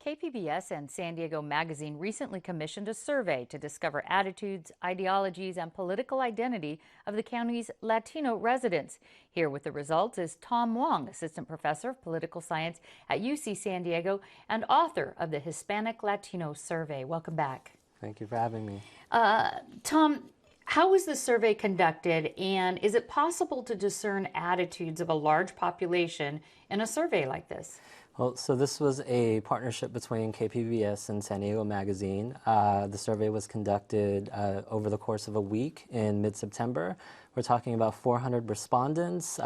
KPBS and San Diego Magazine recently commissioned a survey to discover attitudes, ideologies, and political identity of the county's Latino residents. Here with the results is Tom Wong, assistant professor of political science at UC San Diego and author of the Hispanic Latino Survey. Welcome back. Thank you for having me. Tom, how was the survey conducted, and is it possible to discern attitudes of a large population in a survey like this? Well, so this was a partnership between KPBS and San Diego Magazine. The survey was conducted over the course of a week in mid-September. We're talking about 400 respondents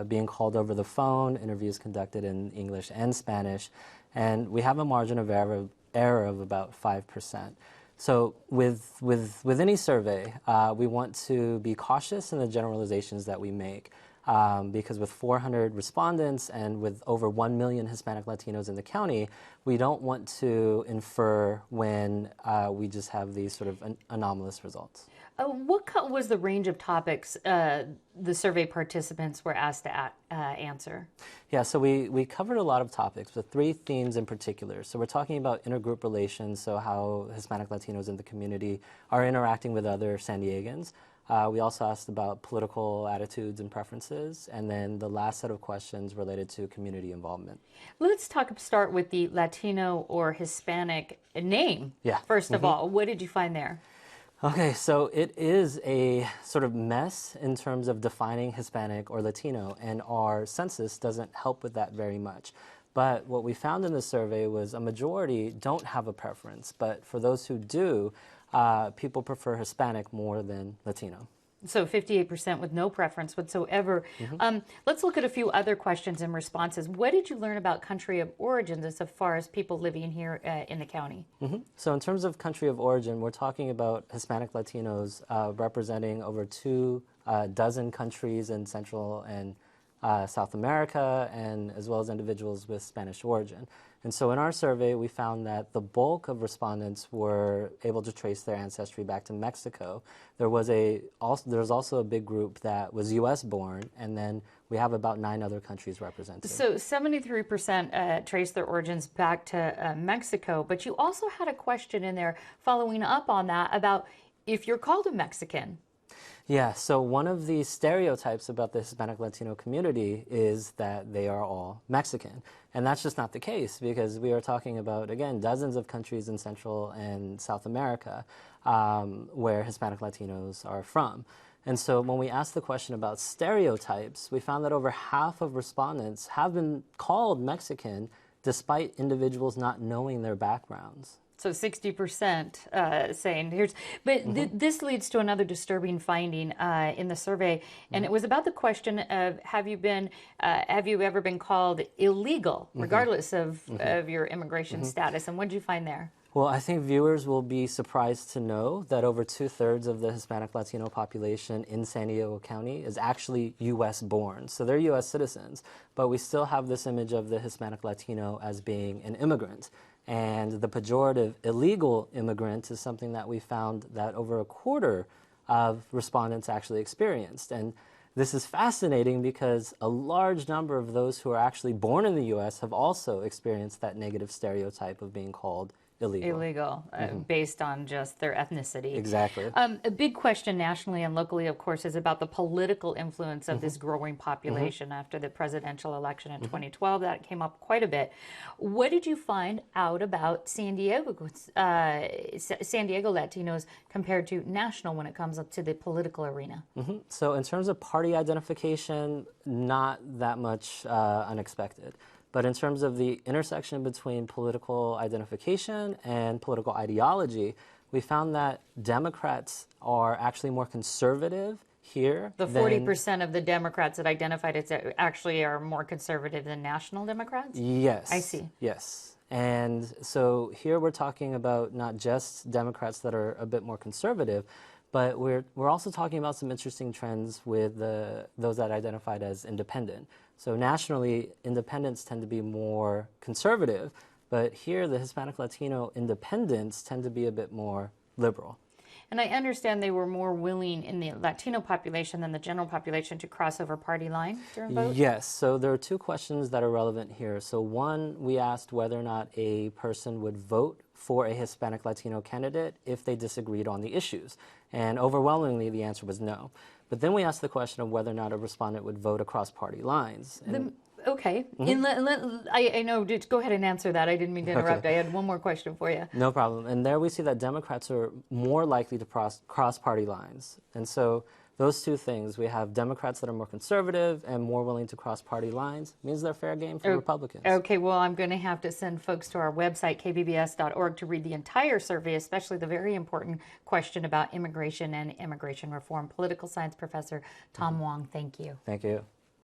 being called over the phone, interviews conducted in English and Spanish, and we have a margin of error of about 5%. So with any survey, we want to be cautious in the generalizations that we make. Because with 400 respondents and with over 1 million Hispanic Latinos in the county, we don't want to infer when we just have these sort of anomalous results. What was the range of topics the survey participants were asked to answer? Yeah, so we covered a lot of topics, but 3 themes in particular. So we're talking about intergroup relations, so how Hispanic Latinos in the community are interacting with other San Diegans. We also asked about political attitudes and preferences, and then the last set of questions related to community involvement. Let's start with the Latino or Hispanic name. Yeah. First of all, what did you find there? Okay, so it is a sort of mess in terms of defining Hispanic or Latino, and our census doesn't help with that very much. But what we found in the survey was a majority don't have a preference, but for those who do, people prefer Hispanic more than Latino. So 58% with no preference whatsoever. Let's look at a few other questions and responses. What did you learn about country of origin as far as people living here in the county? So in terms of country of origin, we're talking about Hispanic Latinos representing over 2 dozen countries in Central and South America, and as well as individuals with Spanish origin. And so in our survey, we found that the bulk of respondents were able to trace their ancestry back to Mexico. There was also a big group that was U.S. born, and then we have about 9 other countries represented. So 73% trace their origins back to Mexico, but you also had a question in there following up on that about if you're called a Mexican. Yeah, so one of the stereotypes about the Hispanic Latino community is that they are all Mexican. And that's just not the case, because we are talking about, again, dozens of countries in Central and South America where Hispanic Latinos are from. And so when we asked the question about stereotypes, we found that over half of respondents have been called Mexican despite individuals not knowing their backgrounds. So 60% saying here's, but this leads to another disturbing finding in the survey, and it was about the question of have you ever been called illegal, regardless of your immigration status, and what did you find there? Well, I think viewers will be surprised to know that over 2/3 of the Hispanic Latino population in San Diego County is actually U.S. born. So they're U.S. citizens, but we still have this image of the Hispanic Latino as being an immigrant. And the pejorative illegal immigrant is something that we found that over 1/4 of respondents actually experienced. And this is fascinating because a large number of those who are actually born in the U.S. have also experienced that negative stereotype of being called illegal. Based on just their ethnicity. Exactly. A big question nationally and locally, of course, is about the political influence of this growing population after the presidential election in 2012. That came up quite a bit. What did you find out about San Diego Latinos compared to national when it comes up to the political arena? So in terms of party identification, not that much unexpected. But in terms of the intersection between political identification and political ideology, we found that Democrats are actually more conservative here. The 40% of the Democrats that identified it actually are more conservative than national Democrats? Yes. I see. Yes. And so here we're talking about not just Democrats that are a bit more conservative, but we're also talking about some interesting trends with those that identified as independent. So nationally, independents tend to be more conservative, but here the Hispanic Latino independents tend to be a bit more liberal. And I understand they were more willing in the Latino population than the general population to cross over party lines during vote? Yes, so there are two questions that are relevant here. So one, we asked whether or not a person would vote for a Hispanic Latino candidate if they disagreed on the issues. And overwhelmingly, the answer was no. But then we asked the question of whether or not a respondent would vote across party lines. Okay. I know. Go ahead and answer that. I didn't mean to interrupt. Okay. I had one more question for you. No problem. And there we see that Democrats are more likely to cross party lines. And so those two things, we have Democrats that are more conservative and more willing to cross party lines, means they're fair game for Republicans. Okay, well, I'm going to have to send folks to our website, kpbs.org, to read the entire survey, especially the very important question about immigration and immigration reform. Political science professor Tom Wong, thank you. Thank you.